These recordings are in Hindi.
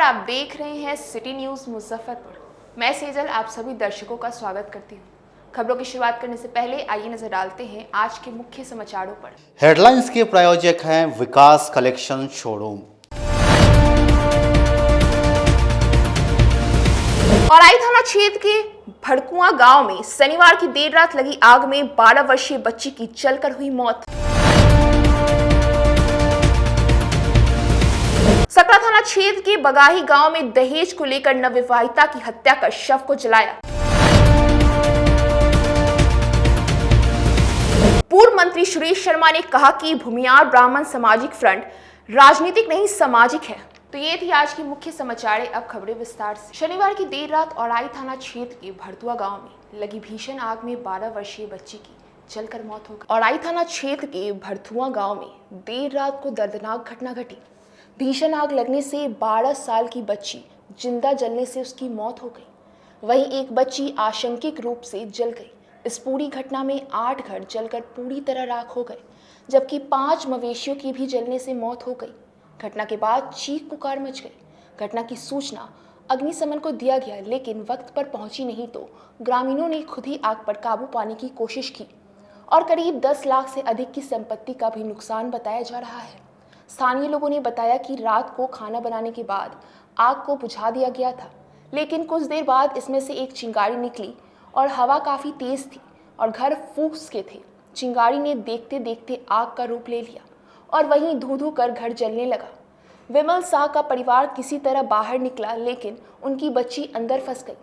आप देख रहे हैं सिटी न्यूज मुजफ्फरपुर। मैं सेजल आप सभी दर्शकों का स्वागत करती हूँ। खबरों की शुरुआत करने से पहले आइए नजर डालते हैं आज के मुख्य समाचारों पर। हेडलाइंस के प्रायोजक हैं विकास कलेक्शन शोरूम। औराई थाना क्षेत्र के भड़कुआ गांव में शनिवार की देर रात लगी आग में 12 वर्षीय बच्ची की जलकर हुई मौत। सकरा थाना क्षेत्र के बगाही गांव में दहेज को लेकर नवविवाहिता की हत्या कर शव को जलाया। पूर्व मंत्री सुरेश शर्मा ने कहा कि भूमियार ब्राह्मण सामाजिक फ्रंट राजनीतिक नहीं सामाजिक है। तो ये थी आज की मुख्य समाचार। अब खबरें विस्तार से। शनिवार की देर रात औराई थाना क्षेत्र के भड़तुआ गांव में लगी भीषण आग में 12 वर्षीय बच्ची की जलकर मौत हो गई। औराई थाना क्षेत्र के भड़तुआ गांव में देर रात को दर्दनाक घटना घटी। भीषण आग लगने से 12 साल की बच्ची जिंदा जलने से उसकी मौत हो गई। वहीं एक बच्ची आशंकित रूप से जल गई। इस पूरी घटना में 8 घर जलकर पूरी तरह राख हो गए, जबकि 5 मवेशियों की भी जलने से मौत हो गई। घटना के बाद चीख पुकार मच गई। घटना की सूचना अग्निशमन को दिया गया, लेकिन वक्त पर पहुंची नहीं तो ग्रामीणों ने खुद ही आग पर काबू पाने की कोशिश की और करीब 10 लाख से अधिक की संपत्ति का भी नुकसान बताया जा रहा है। स्थानीय लोगों ने बताया कि रात को खाना बनाने के बाद आग को बुझा दिया गया था, लेकिन कुछ देर बाद इसमें से एक चिंगारी निकली और हवा काफ़ी तेज थी और घर फूस के थे। चिंगारी ने देखते देखते आग का रूप ले लिया और वहीं धू धू कर घर जलने लगा। विमल शाह का परिवार किसी तरह बाहर निकला, लेकिन उनकी बच्ची अंदर फंस गई।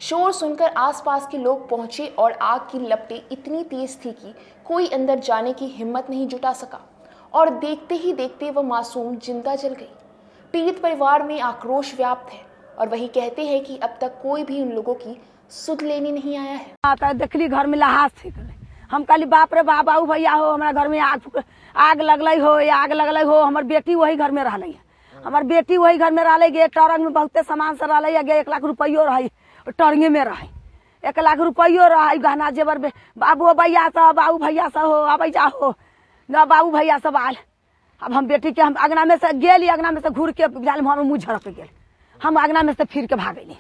शोर सुनकर आसपास के लोग पहुंचे और आग की लपटें इतनी तेज थी कि कोई अंदर जाने की हिम्मत नहीं जुटा सका और देखते ही देखते वह मासूम जिंदा जल गई। पीड़ित परिवार में आक्रोश व्याप्त है और वही कहते हैं कि अब तक कोई भी उन लोगों की सुध लेने नहीं आया है। आता देखली घर में लहास फेंकले, हम कहली बाप रे बाप, आऊ भैया हो हमारा घर में आग लगल हो, आग लगल हो। हमार बेटी वही घर में रहले, हमार बेटी वही घर में रहले। गे टरंग में बहुते सामान से रहले, गे 1 लाख रुपयो रही टरंगे में रहे, 1 लाख रुपयो रही गहना जेवर में। बाबू भैया सब बाबू भैया सब हो अब हो न बाबू भैया सब आल। अब हम बेटी के हम अगना में से गेली, अगना में से घूर के हमारे मुँह झड़क गेल। हम अगना में से फिर के भागली,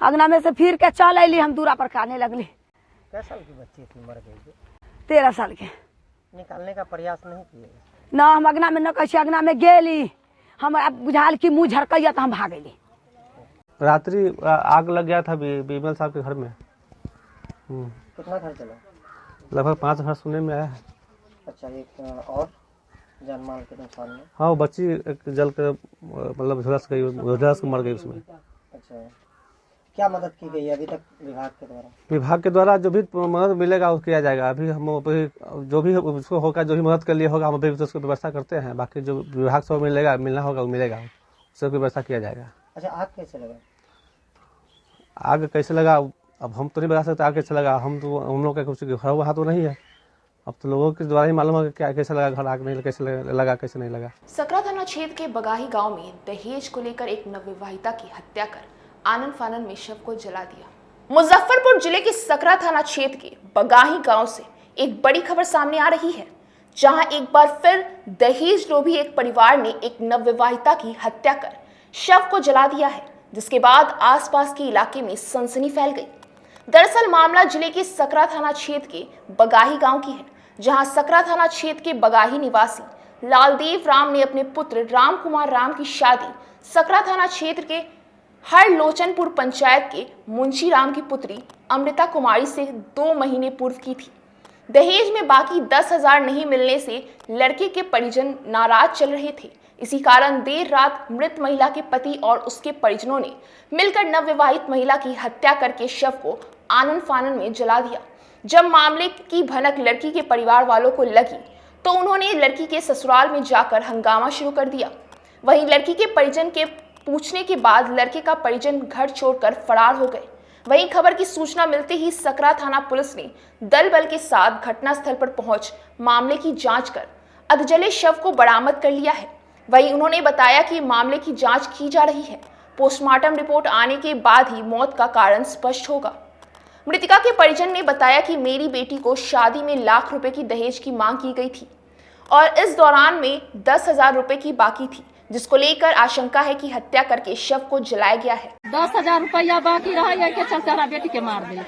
अगना में से फिर के चल अली। हम दूरा पर खाने लगली। कै साल की बच्ची थी मर गई? 13 साल के। निकालने का प्रयास नहीं किए? ना, हम अगना में न कैसे अगना में गेली। हम बुझाल की मुँह झड़कैया तो हम भागली। रात्रि आग लग गया था विमल साहब के घर में। कितना घर जला? लगभग 5 घर सुनने में आया है। अच्छा, एक और जान माल के नुकसान में? हाँ, वो बच्ची जल कर मतलब झुलस गई, झुलस के मर गई उसमें। अच्छा, क्या मदद की गई अभी तक विभाग के द्वारा? विभाग के द्वारा जो भी मदद मिलेगा वो किया जाएगा। अभी हम जो भी उसको होगा, जो भी मदद के लिए होगा हम अभी उसकी व्यवस्था करते हैं। बाकी जो विभाग से मिलना होगा वो मिलेगा, उसकी व्यवस्था किया जाएगा। अच्छा, आग कैसे लगा? आग कैसे लगा अब हम तो नहीं बता सकते। आग कैसे लगा हम लोग का कुछ घर वहाँ तो नहीं है। अब तो लोगों के द्वारा ही मालूम है क्या कैसे लगा घर, आग नहीं कैसे लगा कैसे नहीं लगा। सकरा थाना क्षेत्र के बगाही गांव में दहेज को लेकर एक नवविवाहिता की हत्या कर आनन फानन में शव को जला दिया। मुजफ्फरपुर जिले के सकरा थाना क्षेत्र के बगाही गांव से एक बड़ी खबर सामने आ रही है, जहां एक बार फिर दहेज लोभी एक परिवार ने एक नवविवाहिता की हत्या कर शव को जला दिया है, जिसके बाद आसपास के इलाके में सनसनी फैल गई। दरअसल मामला जिले के सकरा थाना क्षेत्र के बगाही गांव की है, जहां सकरा थाना क्षेत्र के बगाही निवासी लालदेव राम ने अपने पुत्र राम कुमार राम की शादी सकरा थाना क्षेत्र के हरलोचनपुर पंचायत के मुंशी राम की पुत्री अमृता कुमारी से 2 महीने पूर्व की थी। दहेज में बाकी 10,000 नहीं मिलने से लड़के के परिजन नाराज चल रहे थे। इसी कारण देर रात मृत महिला के पति और उसके परिजनों ने मिलकर नवविवाहित महिला की हत्या करके शव को आनन फानन में जला दिया। जब मामले की भनक लड़की के परिवार वालों को लगी तो उन्होंने लड़की के ससुराल में जाकर हंगामा शुरू कर दिया। वहीं लड़की के परिजन के पूछने के बाद लड़के का परिजन घर छोड़कर फरार हो गए। वहीं खबर की सूचना मिलते ही सकरा थाना पुलिस ने दल बल के साथ घटनास्थल पर पहुंच मामले की जांच कर अधजले शव को बरामद कर लिया है। वहीं उन्होंने बताया कि मामले की जांच की जा रही है। पोस्टमार्टम रिपोर्ट आने के बाद ही मौत का कारण स्पष्ट होगा। मृतिका के परिजन ने बताया कि मेरी बेटी को शादी में ₹1,00,000 की दहेज की मांग की गई थी और इस दौरान में 10,000 रुपए की बाकी थी, जिसको लेकर आशंका है कि हत्या करके शव को जलाया गया है। 10,000 रुपया बाकी रहा के चलते हमारा बेटी के मार दे।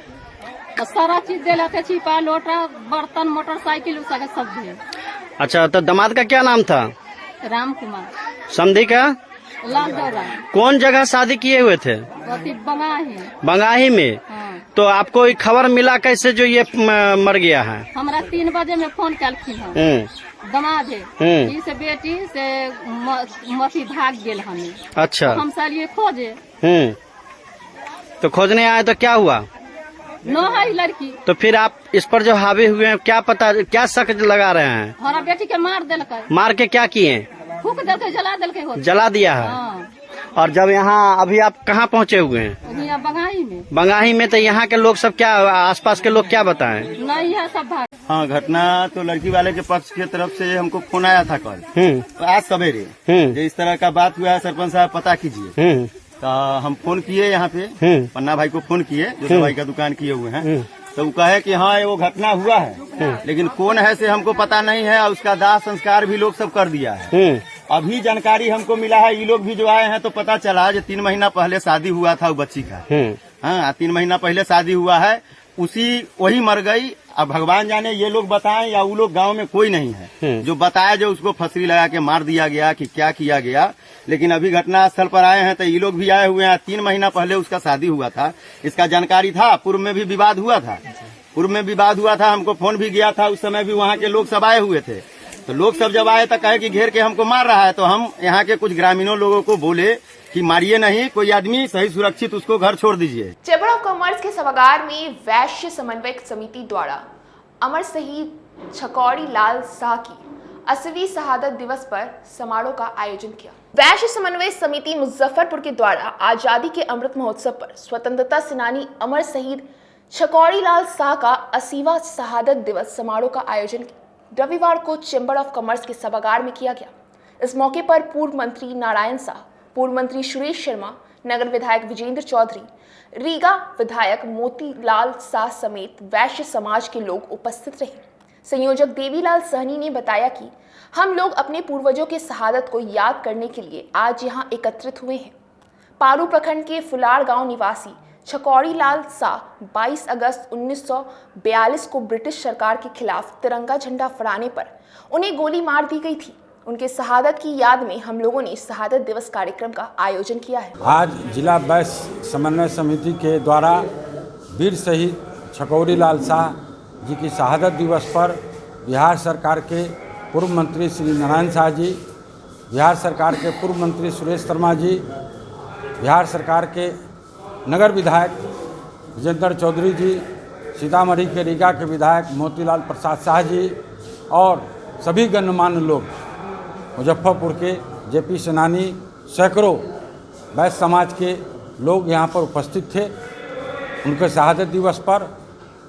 तो सारा चीज दिला के छिपा लोटा बर्तन मोटरसाइकिल सब दे। अच्छा, तो दामाद का क्या नाम था? राम कुमार। समधी का? लाल दौरा। कौन जगह शादी किए हुए थे? बंगाही। बंगाही में। हाँ। तो आपको खबर मिला कैसे जो ये मर गया है? हमारा 3 बजे में फोन कलखिन दमाद है से बेटी से मसी भाग गेल हमें। अच्छा। तो हम चलिए खोजे। तो खोजने आए तो क्या हुआ? न है लड़की। तो फिर आप इस पर जो हावी हुए हैं, क्या पता, क्या शक लगा रहे हैं? हमारा बेटी के मार दिलक। मार के क्या किए? फूक दिलक, जला दिलक। जला दिया है। हाँ। और जब यहाँ अभी आप कहाँ पहुँचे हुए हैं? यहाँ बंगाही में। बंगाही में। तो यहाँ के लोग सब क्या, आसपास के लोग क्या बताएं? नहीं है सब भाग। हाँ, घटना तो लड़की वाले के पक्ष की तरफ से हमको फोन आया था कल, तो आज सवेरे जो इस तरह का बात हुआ है, सरपंच साहब पता कीजिए। तो हम फोन किए यहाँ पे, पन्ना भाई को फोन किए जो दवाई का दुकान किए हुए हैं। तो वो कहे कि हाँ वो घटना हुआ है, लेकिन कौन है से हमको पता नहीं है। और उसका दाह संस्कार भी लोग सब कर दिया है। अभी जानकारी हमको मिला है, ये लोग भी जो आए हैं तो पता चला जो 3 महीना पहले शादी हुआ था वो बच्ची का। हाँ, 3 महीना पहले शादी हुआ है, वही मर गई। अब भगवान जाने ये लोग बताएं या वो लोग, गांव में कोई नहीं है जो बताया जो उसको फंसरी लगा के मार दिया गया कि क्या किया गया। लेकिन अभी घटना स्थल पर आए हैं तो ये लोग भी आए हुए हैं। 3 महीना पहले उसका शादी हुआ था, इसका जानकारी था। पूर्व में भी विवाद हुआ था, हमको फोन भी गया था। उस समय भी वहाँ के लोग सब आए हुए थे। तो लोग सब जब आए तो कहे कि घेर के हमको मार रहा है। तो हम यहाँ के कुछ ग्रामीणों लोगों को बोले कि मारिए नहीं, कोई आदमी सही सुरक्षित उसको घर छोड़ दीजिए। चैम्बर ऑफ कॉमर्स के सभागार में वैश्य समन्वय समिति द्वारा अमर शहीद छकौड़ी लाल शाह की 80वीं शहादत दिवस पर समारोह का आयोजन किया। वैश्य समन्वय समिति मुजफ्फरपुर के द्वारा आजादी के अमृत महोत्सव पर स्वतंत्रता सेनानी अमर शहीद छकौड़ी लाल शाह का 80वां शहादत दिवस समारोह का आयोजन रविवार को चैम्बर ऑफ कॉमर्स के सभागार में किया गया। इस मौके पर पूर्व मंत्री नारायण शाह, पूर्व मंत्री सुरेश शर्मा, नगर विधायक विजेंद्र चौधरी, रीगा विधायक मोतीलाल शाह समेत वैश्य समाज के लोग उपस्थित रहे। संयोजक देवीलाल सहनी ने बताया कि हम लोग अपने पूर्वजों के शहादत को याद करने के लिए आज यहां एकत्रित हुए हैं। पारू प्रखंड के फुलार गांव निवासी छकौड़ी लाल शाह 22 अगस्त 1942 को ब्रिटिश सरकार के खिलाफ तिरंगा झंडा फहराने पर उन्हें गोली मार दी गई थी। उनके शहादत की याद में हम लोगों ने शहादत दिवस कार्यक्रम का आयोजन किया है। आज जिला वैश्य समन्वय समिति के द्वारा वीर शहीद छकौड़ी लाल शाह जी की शहादत दिवस पर बिहार सरकार के पूर्व मंत्री श्री नारायण शाह जी, बिहार सरकार के पूर्व मंत्री सुरेश शर्मा जी, बिहार सरकार के नगर विधायक विजेंद्र चौधरी जी, सीतामढ़ी के रीगा के विधायक मोतीलाल प्रसाद शाह जी और सभी गणमान्य लोग, मुजफ्फरपुर के जेपी सेनानी, सैकड़ों वैश्य समाज के लोग यहाँ पर उपस्थित थे। उनके शहादत दिवस पर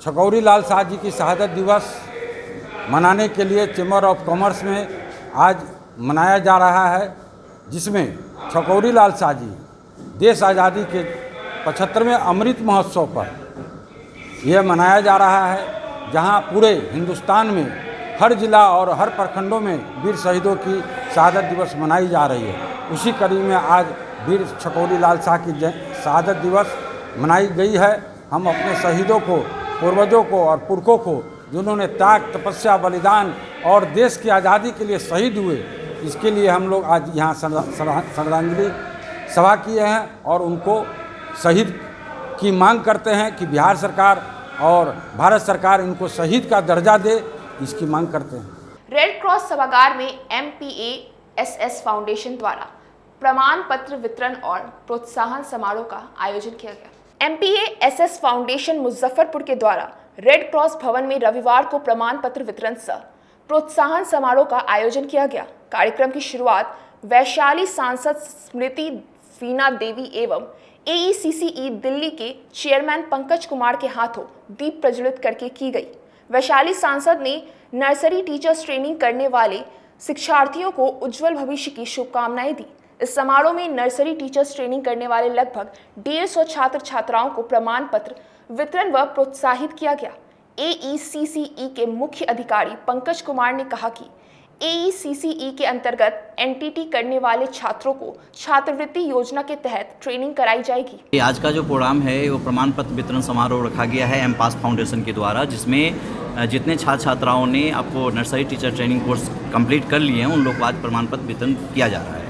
छकौड़ी लाल शाह जी की शहादत दिवस मनाने के लिए चैम्बर ऑफ कॉमर्स में आज मनाया जा रहा है, जिसमें छकौड़ी लाल शाह जी देश आज़ादी के 75वें अमृत महोत्सव पर यह मनाया जा रहा है, जहां पूरे हिंदुस्तान में हर जिला और हर प्रखंडों में वीर शहीदों की शहादत दिवस मनाई जा रही है। उसी कड़ी में आज वीर छकौड़ी लाल शाह की शहादत दिवस मनाई गई है। हम अपने शहीदों को, पूर्वजों को और पुरखों को, जिन्होंने त्याग, तपस्या, बलिदान और देश की आज़ादी के लिए शहीद हुए, इसके लिए हम लोग आज यहाँ श्रद्धांजलि सभा किए हैं और उनको शहीद की मांग करते हैं कि बिहार सरकार और भारत सरकार इनको शहीद का दर्जा दे, इसकी मांग करते हैं। रेड क्रॉस सभागार में MPASS फाउंडेशन द्वारा प्रमाण पत्र वितरण और प्रोत्साहन समारोह का आयोजन किया गया। MPASS फाउंडेशन मुजफ्फरपुर के द्वारा रेड क्रॉस भवन में रविवार को प्रमाण पत्र वितरण सह प्रोत्साहन समारोह का आयोजन किया गया। कार्यक्रम की शुरुआत वैशाली सांसद स्मृति वीणा देवी एवं AECCE दिल्ली के चेयरमैन पंकज कुमार के हाथों दीप प्रज्वलित करके की गई। वैशाली सांसद ने नर्सरी टीचर्स ट्रेनिंग करने वाले शिक्षार्थियों को उज्जवल भविष्य की शुभकामनाएं दी। इस समारोह में नर्सरी टीचर्स ट्रेनिंग करने वाले लगभग 150 छात्र छात्राओं को प्रमाण पत्र वितरण व प्रोत्साहित किया गया। AECCE के मुख्य अधिकारी पंकज कुमार ने कहा कि AECCE के अंतर्गत एनटीटी करने वाले छात्रों को छात्रवृत्ति योजना के तहत ट्रेनिंग कराई जाएगी। आज का जो प्रोग्राम है वो प्रमाण पत्र वितरण समारोह रखा गया है एमपास फाउंडेशन के द्वारा, जिसमें जितने छात्र छात्राओं ने आपको nursery teacher training course complete कर लिए हैं उन लोग को आज प्रमाण पत्र वितरण किया जा रहा है।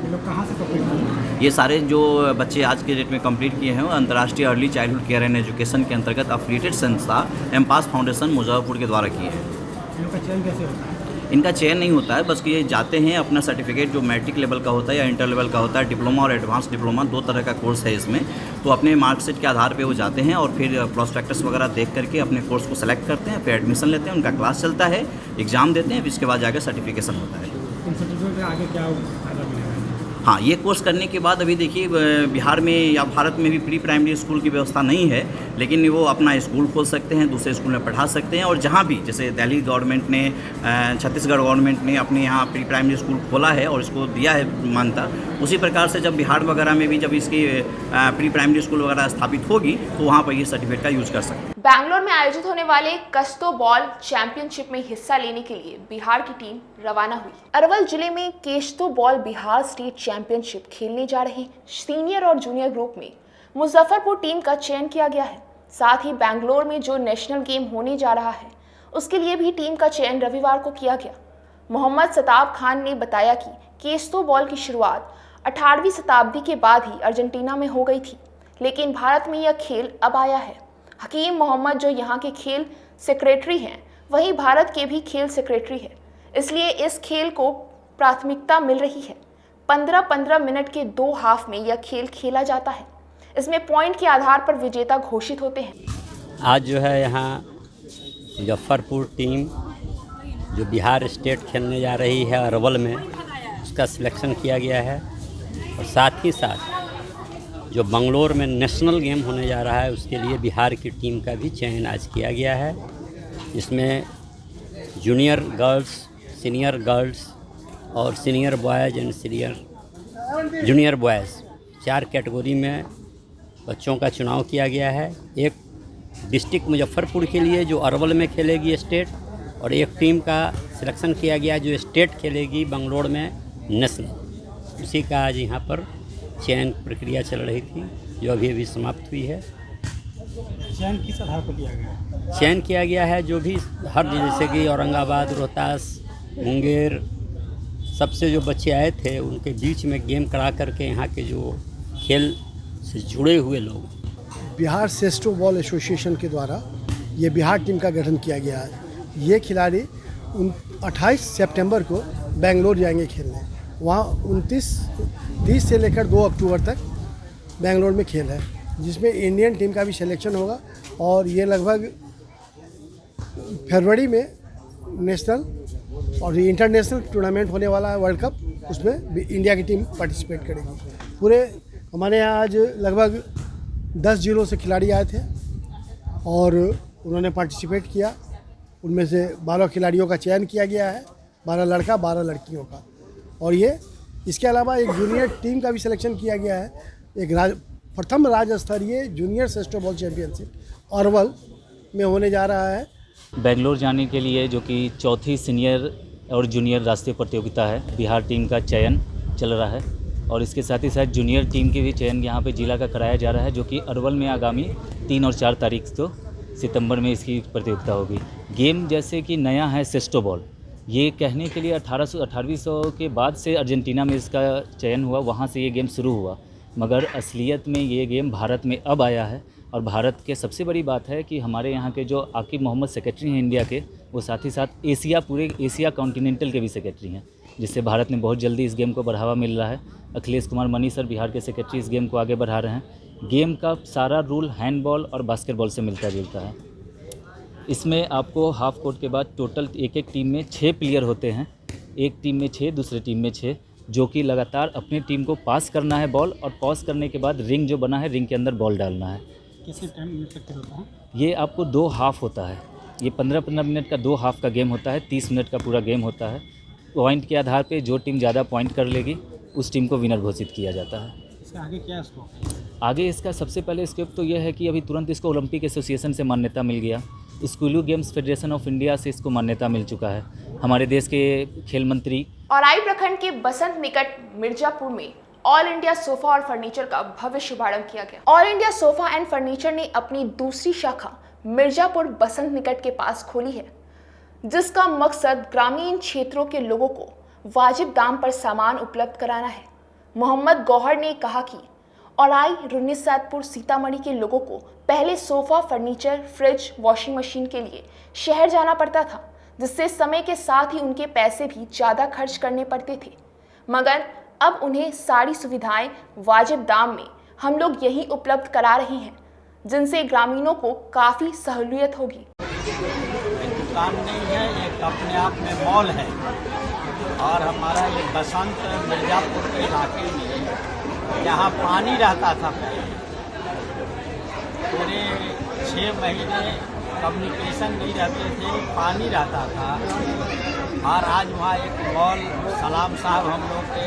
ये लोग कहाँ से कंप्लीट किए? ये सारे जो बच्चे आज के डेट में कंप्लीट किए हैं वो अंतर्राष्ट्रीय early childhood care and education के अंतर्गत एफिलिएटेड संस्था एमपास फाउंडेशन मुजफ्फरपुर के द्वारा किए हैं। इन लोग का चयन कैसे होता है? इनका चयन नहीं होता है, बस ये जाते हैं अपना सर्टिफिकेट जो मैट्रिक लेवल का होता है या इंटर लेवल का होता है, डिप्लोमा और एडवांस डिप्लोमा 2 तरह का कोर्स है इसमें, तो अपने मार्कशीट के आधार पे वो जाते हैं और फिर प्रोस्पेक्टस वगैरह देख करके अपने कोर्स को सेलेक्ट करते हैं, फिर एडमिशन लेते हैं, उनका क्लास चलता है, एग्जाम देते हैं, फिर इसके बाद जाकर सर्टिफिकेशन होता है। इन सर्टिफिकेट का आगे क्या फायदा मिलेगा? हाँ, ये कोर्स करने के बाद अभी देखिए बिहार में या भारत में भी प्री प्राइमरी स्कूल की व्यवस्था नहीं है, लेकिन वो अपना स्कूल खोल सकते हैं, दूसरे स्कूल में पढ़ा सकते हैं, और जहाँ भी जैसे दिल्ली गवर्नमेंट ने छत्तीसगढ़ गवर्नमेंट ने अपने यहाँ प्री प्राइमरी स्कूल खोला है और इसको दिया है मान्यता, उसी प्रकार से जब बिहार वगैरह में भी जब इसकी प्री प्राइमरी स्कूल वगैरह स्थापित होगी तो वहाँ पर ये सर्टिफिकेट का यूज़ कर सकते हैं। बैंगलोर में आयोजित होने वाले कस्तो बॉल चैंपियनशिप में हिस्सा लेने के लिए बिहार की टीम रवाना हुई। अरवल जिले में केस्तो बॉल बिहार स्टेट चैंपियनशिप खेलने जा रहे सीनियर और जूनियर ग्रुप में मुजफ्फरपुर टीम का चयन किया गया है। साथ ही बैंगलोर में जो नेशनल गेम होने जा रहा है उसके लिए भी टीम का चयन रविवार को किया गया। मोहम्मद सताब खान ने बताया कि केस्तो बॉल की शुरुआत 18वीं शताब्दी के बाद ही अर्जेंटीना में हो गई थी, लेकिन भारत में यह खेल अब आया है। हकीम मोहम्मद जो यहाँ के खेल सेक्रेटरी हैं, वहीं भारत के भी खेल सेक्रेटरी है, इसलिए इस खेल को प्राथमिकता मिल रही है। 15-15 मिनट के 2 हाफ में यह खेल खेला जाता है। इसमें पॉइंट के आधार पर विजेता घोषित होते हैं। आज जो है यहाँ मुजफ्फरपुर टीम जो बिहार स्टेट खेलने जा रही है अरवल में, उसका सिलेक्शन किया गया है, और साथ ही साथ जो बंगलोर में नेशनल गेम होने जा रहा है उसके लिए बिहार की टीम का भी चयन आज किया गया है। इसमें जूनियर गर्ल्स, सीनियर गर्ल्स और senior boys and junior boys 4 category में बच्चों का चुनाव किया गया है। एक डिस्ट्रिक्ट मुजफ्फरपुर के लिए जो अरवल में खेलेगी स्टेट, और एक टीम का सिलेक्शन किया गया जो स्टेट खेलेगी बंगलोर में नेशनल। उसी का आज यहाँ पर चयन प्रक्रिया चल रही थी जो अभी समाप्त हुई है। चयन किस आधार पर किया गया? चयन किया गया है जो भी हर जैसे कि औरंगाबाद, रोहतास, मुंगेर, सबसे जो बच्चे आए थे उनके बीच में गेम करा करके यहाँ के जो खेल से जुड़े हुए लोग। बिहार सेस्टो बॉल एसोसिएशन के द्वारा ये बिहार टीम का गठन किया गया है। ये खिलाड़ी 28 सितंबर को बेंगलोर जाएंगे खेलने। वहाँ 30 से लेकर 2 अक्टूबर तक बेंगलोर में खेल है, जिसमें इंडियन टीम का भी सिलेक्शन होगा, और ये लगभग फरवरी में नेशनल और इंटरनेशनल टूर्नामेंट होने वाला है वर्ल्ड कप, उसमें भी इंडिया की टीम पार्टिसिपेट करेगी। पूरे हमारे यहाँ आज लगभग 10 जिलों से खिलाड़ी आए थे और उन्होंने पार्टिसिपेट किया। उनमें से 12 खिलाड़ियों का चयन किया गया है, 12 लड़का 12 लड़कियों का, और ये इसके अलावा एक जूनियर टीम का भी सिलेक्शन किया गया है। एक प्रथम राज्य स्तरीय junior Sesto ball championship Arwal में होने जा रहा है। बेंगलोर जाने के लिए जो कि 4थी सीनियर और जूनियर राष्ट्रीय प्रतियोगिता है, बिहार टीम का चयन चल रहा है, और इसके साथ ही साथ जूनियर टीम की भी चयन यहाँ पे जिला का कराया जा रहा है, जो कि अरवल में आगामी 3 और 4 तारीख को सितंबर में इसकी प्रतियोगिता होगी। गेम जैसे कि नया है सेस्टो बॉल, ये कहने के लिए 1800 के बाद से अर्जेंटीना में इसका चयन हुआ, वहाँ से ये गेम शुरू हुआ, मगर असलियत में ये गेम भारत में अब आया है। और भारत के सबसे बड़ी बात है कि हमारे यहाँ के जो आकिब मोहम्मद सेक्रेटरी हैं इंडिया के, वो साथ ही साथ पूरे एशिया कॉन्टिनेंटल के भी सेक्रेटरी हैं, जिससे भारत में बहुत जल्दी इस गेम को बढ़ावा मिल रहा है। अखिलेश कुमार मनी सर बिहार के सेक्रेटरी इस गेम को आगे बढ़ा रहे हैं। गेम का सारा रूल हैंडबॉल और बास्केटबॉल से मिलता जुलता है। इसमें आपको हाफ कोर्ट के बाद टोटल एक टीम में 6 प्लेयर होते हैं, एक टीम में 6, दूसरे टीम में 6, जो कि लगातार अपनी टीम को पास करना है बॉल, और पास करने के बाद रिंग जो बना है रिंग के अंदर बॉल डालना है। किसी टाइम तक होता है? ये आपको 2 हाफ होता है, ये 15-15 मिनट का 2 हाफ का गेम होता है, 30 मिनट का पूरा गेम होता है। पॉइंट के आधार पे जो टीम ज़्यादा पॉइंट कर लेगी उस टीम को विनर घोषित किया जाता है। इससे आगे क्या स्कोप? आगे इसका सबसे पहले स्कोप तो यह है कि अभी तुरंत इसको ओलंपिक एसोसिएशन से मान्यता मिल गया, स्कूली गेम्स फेडरेशन ऑफ इंडिया से इसको मान्यता मिल चुका है। हमारे देश के खेल मंत्री औराई प्रखंड के बसंत निकट मिर्जापुर में ऑल इंडिया सोफा और फर्नीचर का भव्य शुभारंभ किया गया। All India sofa and furniture ने अपनी दूसरी शाखा मिर्जापुर बसंत निकट के पास खोली है, जिसका मकसद ग्रामीण क्षेत्रों के लोगों को वाजिब दाम पर सामान उपलब्ध कराना है। मोहम्मद गौहर ने कहा कि औराई, रुन्नीसैदपुर, सीतामढ़ी के लोगों को पहले sofa, furniture, fridge, washing machine के लिए शहर जाना पड़ता था, जिससे समय के साथ ही उनके पैसे भी ज़्यादा खर्च करने पड़ते थे, मगर अब उन्हें सारी सुविधाएं वाजिब दाम में हम लोग यही उपलब्ध करा रहे हैं, जिनसे ग्रामीणों को काफ़ी सहूलियत होगी। दुकान नहीं है, एक अपने आप में मॉल है और हमारा ये बसंत मिर्जापुर के इलाके में यहाँ पानी रहता था पहले, पूरे 6 महीने कम्युनिकेशन नहीं रहते थे, पानी रहता था। और आज वहाँ एक मॉल, सलाम साहब हम लोग के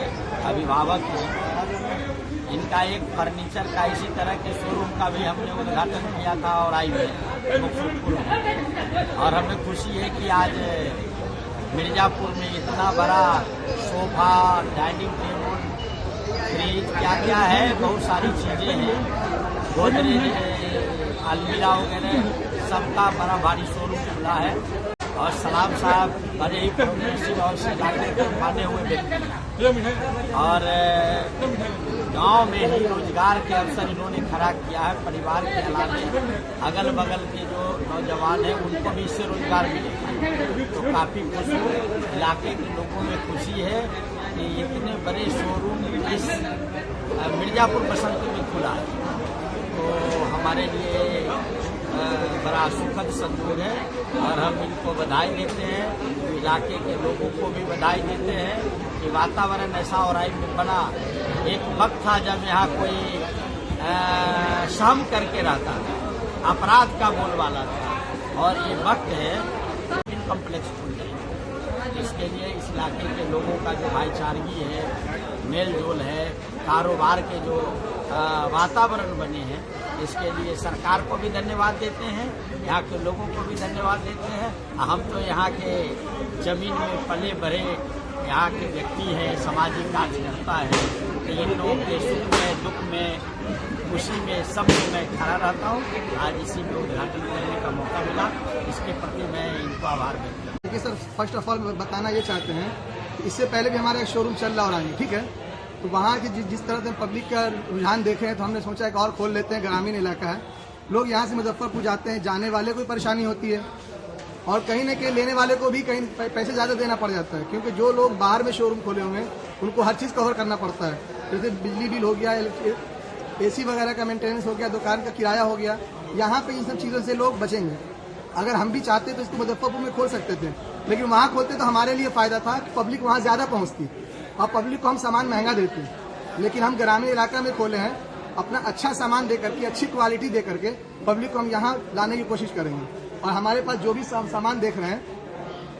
अभिभावक हैं, इनका एक फर्नीचर का इसी तरह के शोरूम का भी हमने उद्घाटन किया था औराई में, मुक्तपुर में। और हमें खुशी है कि आज मिर्जापुर में इतना बड़ा सोफा, डाइनिंग टेबल, फ्रिज, क्या क्या है, बहुत सारी चीज़ें हैं, गोदरेज, अलमीरा वगैरह सबका बड़ा भारी शोरूम खुला है। और सलाम साहब बड़े ही प्रोग्रेसिव और इलाके के माने हुए व्यक्ति, और गांव में ही रोजगार के अवसर इन्होंने खड़ा किया है। परिवार के अलावा अगल बगल के जो नौजवान हैं उनको भी इससे रोजगार मिलेगा, तो काफ़ी खुशी, इलाके के लोगों में खुशी है कि इतने बड़े शोरूम इस मिर्जापुर बसंत में खुला है, तो हमारे लिए बड़ा सुखद संयोग है। और हम इनको बधाई देते हैं, इलाके के लोगों को भी बधाई देते हैं कि वातावरण ऐसा औराई में बना। एक वक्त था जब यहाँ कोई शर्म करके रहता था, अपराध का बोलबाला था, और ये वक्त है इन कम्प्लेक्स खुल गए। इसके लिए इस इलाके के लोगों का जो भाईचारगी है, मेल जोल है, कारोबार के जो वातावरण बने हैं, इसके लिए सरकार को भी धन्यवाद देते हैं, यहाँ के लोगों को भी धन्यवाद देते हैं। हम तो यहाँ के जमीन में पले बढ़े यहाँ के व्यक्ति हैं, सामाजिक कार्यकर्ता है, तो इन लोगों के सुख में, दुख में, खुशी में, सब में मैं खड़ा रहता हूँ। आज इसी में उद्घाटन करने का मौका मिला, इसके प्रति मैं इनको आभार व्यक्त करता हूँ। देखिए सर, फर्स्ट ऑफ ऑल बताना ये चाहते हैं कि इससे पहले भी हमारा एक शोरूम चल रहा है, ठीक है, तो वहाँ की जिस तरह से पब्लिक का रुझान देखे हैं, तो हमने सोचा एक और खोल लेते हैं। ग्रामीण इलाका है, लोग यहाँ से मुजफ्फरपुर जाते हैं, जाने वाले को भी परेशानी होती है, और कहीं न कहीं लेने वाले को भी कहीं पैसे ज़्यादा देना पड़ जाता है, क्योंकि जो लोग बाहर में शोरूम खोले हुए हैं उनको हर चीज़ कवर करना पड़ता है, जैसे बिजली बिल हो गया, AC वगैरह का मेंटेनेंस हो गया, दुकान का किराया हो गया। यहाँ पे इन सब चीज़ों से लोग बचेंगे। अगर हम भी चाहते तो इसको मुजफ्फरपुर में खोल सकते थे, लेकिन वहाँ खोलते तो हमारे लिए फ़ायदा था कि पब्लिक वहाँ ज़्यादा पहुँचती और पब्लिक को हम सामान महंगा देते। लेकिन हम ग्रामीण इलाका में खोले हैं, अपना अच्छा सामान दे करके, अच्छी क्वालिटी दे करके पब्लिक को हम यहाँ लाने की कोशिश करेंगे। और हमारे पास जो भी सामान देख रहे हैं,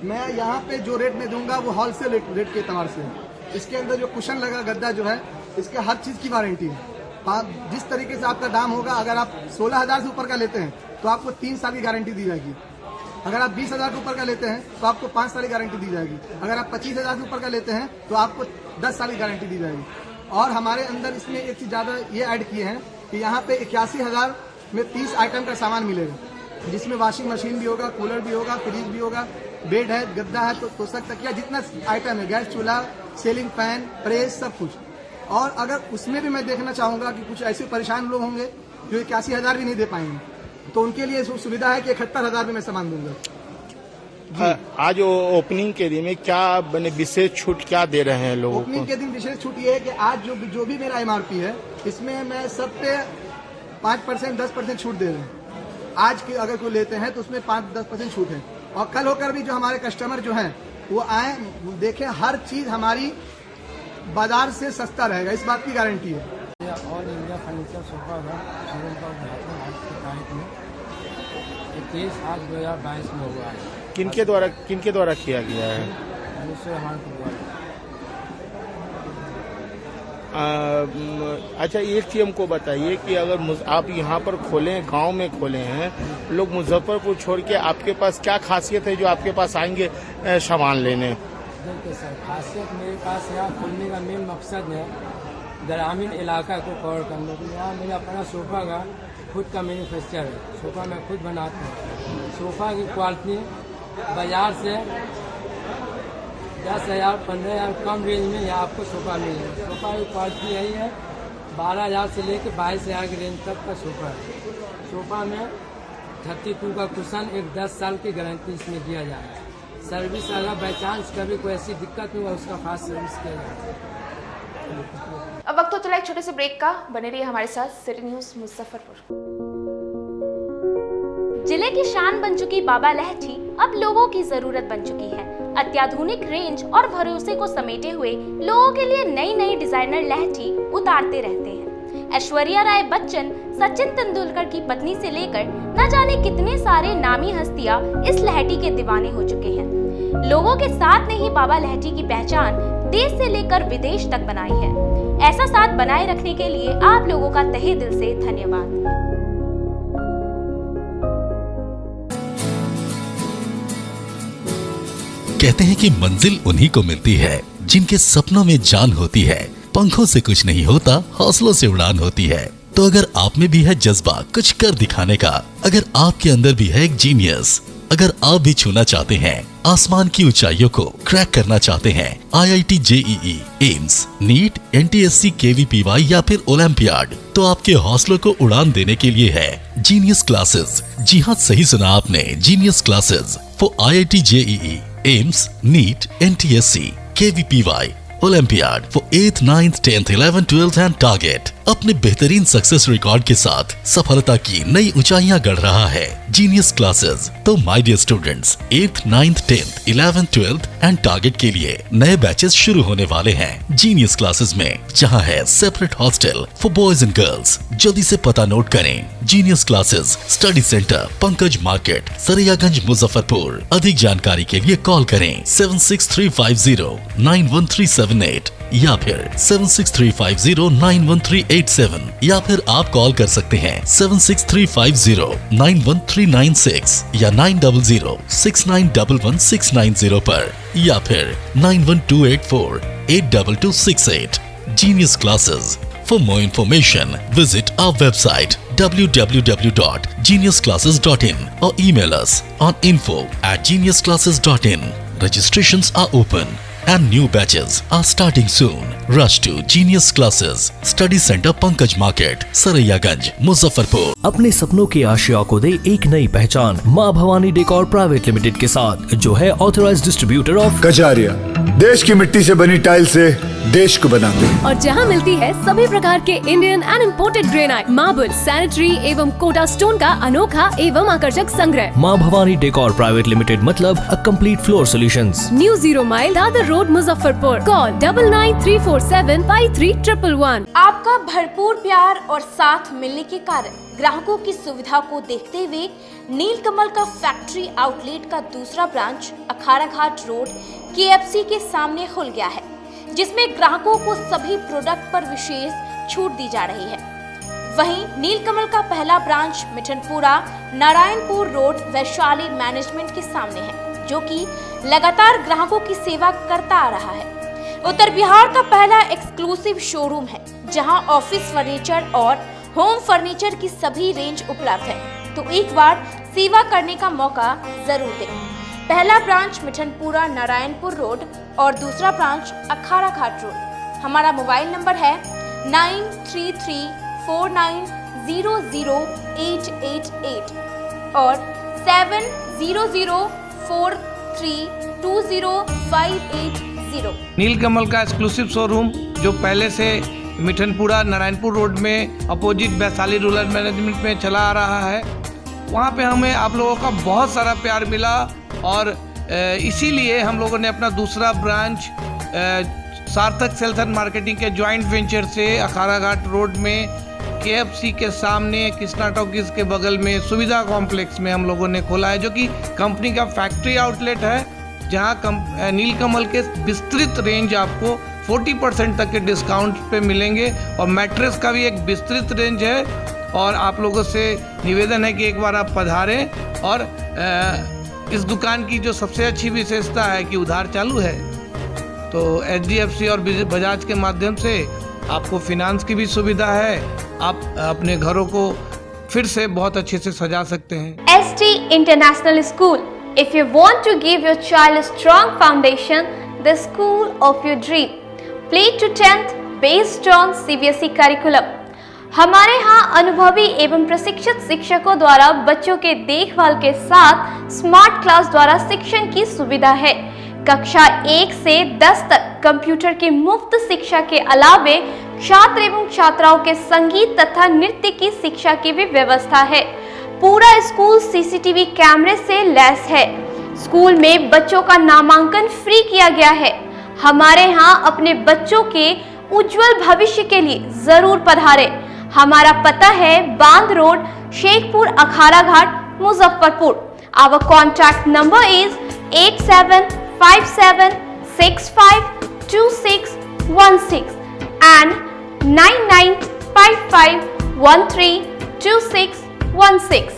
मैं यहाँ पे जो रेट में दूंगा वो होलसेल रेट के एतबार से है। इसके अंदर जो कुशन लगा गद्दा जो है, इसके हर चीज़ की वारंटी है। जिस तरीके से आपका दाम होगा, अगर आप 16,000 से ऊपर का लेते हैं तो आपको 3 साल की गारंटी दी जाएगी। अगर आप 20,000 के ऊपर का लेते हैं तो आपको 5 साल की गारंटी दी जाएगी। अगर आप 25,000 से ऊपर का लेते हैं तो आपको 10 साल की गारंटी दी जाएगी। और हमारे अंदर इसमें एक चीज़ ज़्यादा ये ऐड किए हैं कि यहाँ पे 81,000 में 30 आइटम का सामान मिलेगा, जिसमें वॉशिंग मशीन भी होगा, कूलर भी होगा, फ्रिज भी होगा, बेड है, गद्दा है, तो तोशक तकिया, जितना आइटम है, गैस चूल्हा, सीलिंग फैन, प्रेस, सब कुछ। और अगर उसमें भी मैं देखना चाहूँगा कि कुछ ऐसे परेशान लोग होंगे जो 81,000 भी नहीं दे पाएंगे, तो उनके लिए सुविधा है कि 71,000 में मैं सामान दूंगा। आज ओपनिंग के दिन में क्या बने विशेष छूट क्या दे रहे हैं लोगों को? ओपनिंग के दिन विशेष छूट ये है कि आज जो भी मेरा MRP है, इसमें मैं सब पे 5%, 10% छूट दे रहे हैं। आज की अगर कोई लेते हैं तो उसमें 5-10% छूट है। और कल होकर भी जो हमारे कस्टमर जो हैं वो आए, देखें, हर चीज़ हमारी बाजार से सस्ता रहेगा, इस बात की गारंटी है। All India furniture sofa showroom का उद्घाटन आज की तारीख में 21/8/2022 में हुआ है। किनके द्वारा किया गया है? निश्चय हमारे द्वारा। अच्छा, एक चीज हमको बताइए कि अगर आप यहाँ पर खोले, गांव में खोले हैं, लोग मुजफ्फरपुर छोड़ के आपके पास क्या खासियत है जो आपके पास आएंगे सामान लेने? देखिए सर, खासियत मेरे पास यहाँ खोलने का मेन मकसद है ग्रामीण इलाका को कवर करने के लिए। यहाँ मेरा अपना सोफ़ा का खुद का मैन्युफैक्चर है, सोफ़ा मैं खुद बनाता हूँ। सोफ़ा की क्वालिटी बाज़ार से 10,000 15,000 कम रेंज में यहाँ आपको सोफ़ा मिलेगा। सोफ़ा की क्वालिटी यही है, 12,000 से लेकर 22,000 की रेंज तक का सोफ़ा है। सोफ़ा में 32 का कुशन, एक 10 साल की गारंटी इसमें दिया जा रहा है। सर्विस अगर बाई चांस कभी कोई ऐसी दिक्कत हुआ उसका फास्ट सर्विस किया जाए। अब वक्त हो चला एक छोटे से ब्रेक का, बने रहिए हमारे साथ सिटी न्यूज़ मुजफ्फरपुर। जिले की शान बन चुकी बाबा लहठी अब लोगों की जरूरत बन चुकी है। अत्याधुनिक रेंज और भरोसे को समेटे हुए लोगों के लिए नई नई डिजाइनर लहठी उतारते रहते हैं। ऐश्वर्या राय बच्चन, सचिन तेंदुलकर की पत्नी से लेकर न जाने कितने सारे नामी हस्तियां इस लहठी के दीवाने हो चुके हैं। लोगों के साथ ने ही बाबा लहठी की पहचान देश से लेकर विदेश तक बनाई है। ऐसा साथ बनाए रखने के लिए आप लोगों का तहे दिल से धन्यवाद। कहते हैं कि मंजिल उन्हीं को मिलती है जिनके सपनों में जान होती है। पंखों से कुछ नहीं होता, हौसलों से उड़ान होती है। तो अगर आप में भी है जज्बा कुछ कर दिखाने का, अगर आपके अंदर भी है एक जीनियस, अगर आप भी छूना चाहते हैं आसमान की ऊंचाइयों को, क्रैक करना चाहते हैं IIT JEE, AIIMS, NEET, NTSC, KVPY या फिर ओलंपियाड, तो आपके हौसलों को उड़ान देने के लिए है जीनियस क्लासेस। जी हाँ, सही सुना आपने, genius classes for IIT JEE, AIIMS, NEET, NTSC, KVPY, olympiad for 8th, 9th, 10th, 11th, 12th and target. अपने बेहतरीन सक्सेस रिकॉर्ड के साथ सफलता की नई ऊंचाइयां गढ़ रहा है जीनियस क्लासेस। तो my dear students, 8th, 9th, 10th, 11th, 12th and target के लिए नए बैचेस शुरू होने वाले हैं जीनियस क्लासेस में, जहां है separate hostel for boys and girls. जल्दी से पता नोट करें, genius classes, study centre, Pankaj market, Saraiyaganj, Muzaffarpur. अधिक जानकारी के लिए कॉल करें 7635091378 या फिर 7635091387 या फिर आप कॉल कर सकते हैं 7635091396 या 9006911690 पर या फिर 9128482268। Genius Classes. For more information, visit our website www.geniusclasses.in or email us on info@geniusclasses.in. Registrations are open and new batches are starting soon. Rush to Genius Classes, Study Center, Pankaj Market, Saraiyaganj, Muzaffarpur. अपने सपनों की आशिया को दे एक नई पहचान माँ भवानी डेकोर प्राइवेट लिमिटेड के साथ, जो है ऑथराइज्ड डिस्ट्रीब्यूटर ऑफ कजारिया। देश की मिट्टी से बनी टाइल से देश को बनाते हैं। और जहां मिलती है सभी प्रकार के Indian and imported granite, marble, sanitary एवं कोटा स्टोन का अनोखा एवं आकर्षक संग्रह। माँ भवानी डेकोर प्राइवेट लिमिटेड मतलब a complete floor solutions. New 0 mile Dadar road, Muzaffarpur. Call 9934753111। आपका भरपूर प्यार और साथ मिलने के कारण ग्राहकों की सुविधा को देखते हुए नीलकमल का फैक्ट्री आउटलेट का दूसरा ब्रांच अखाड़ा घाट रोड KFC के सामने खुल गया है, जिसमें ग्राहकों को सभी प्रोडक्ट पर विशेष छूट दी जा रही है। वहीं नीलकमल का पहला branch Mithanpura Narayanpur road Vaishali management के सामने है, जो कि लगातार ग्राहकों की सेवा करता आ रहा है। उत्तर बिहार का पहला एक्सक्लूसिव शोरूम है, जहां ऑफिस फर्नीचर और होम फर्नीचर की सभी रेंज उपलब्ध है। तो एक बार सेवा करने का मौका जरूर दें। पहला ब्रांच मिठनपुरा नारायणपुर रोड और दूसरा ब्रांच अखाड़ा घाट रोड। हमारा मोबाइल नंबर है 9334900888 और 7004320580। नीलकमल का एक्सक्लूसिव शोरूम जो पहले से मिठनपुरा नारायणपुर रोड में अपोजिट वैशाली रूरल मैनेजमेंट में चला आ रहा है, वहाँ पे हमें आप लोगों का बहुत सारा प्यार मिला और इसीलिए हम लोगों ने अपना दूसरा ब्रांच सार्थक सेल्स एंड मार्केटिंग के जॉइंट वेंचर से अखाड़ा घाट रोड में KFC के सामने कृष्णा टॉकीज के बगल में सुविधा कॉम्प्लेक्स में हम लोगों ने खोला है, जो कि कंपनी का फैक्ट्री आउटलेट है, जहां नीलकमल के विस्तृत रेंज आपको 40% तक के डिस्काउंट पे मिलेंगे और मैट्रेस का भी एक विस्तृत रेंज है। और आप लोगों से निवेदन है कि एक बार आप पधारें। और इस दुकान की जो सबसे अच्छी विशेषता है कि उधार चालू है, तो HDFC और बजाज के माध्यम से आपको फिनांस की भी सुविधा है। आप अपने घरों को फिर से बहुत अच्छे से सजा सकते हैं। ST International School. If you want to give your child a strong foundation, the school of your dream. Play to 10th based on CBSE curriculum. हमारे यहाँ अनुभवी एवं प्रशिक्षित शिक्षकों द्वारा बच्चों के देखभाल के साथ स्मार्ट क्लास द्वारा शिक्षण की सुविधा है। कक्षा 1 से 10 तक कंप्यूटर की मुफ्त शिक्षा के अलावे छात्र एवं छात्राओं के संगीत तथा नृत्य की शिक्षा की भी व्यवस्था है। पूरा स्कूल CCTV कैमरे से लैस है। स्कूल में बच्चों का नामांकन फ्री किया गया है। हमारे यहाँ अपने बच्चों के उज्जवल भविष्य के लिए जरूर पधारें। हमारा पता है बांध road, Shekhpur Akhara Ghat, Muzaffarpur. Our contact number is 8757652616 and 9955132616।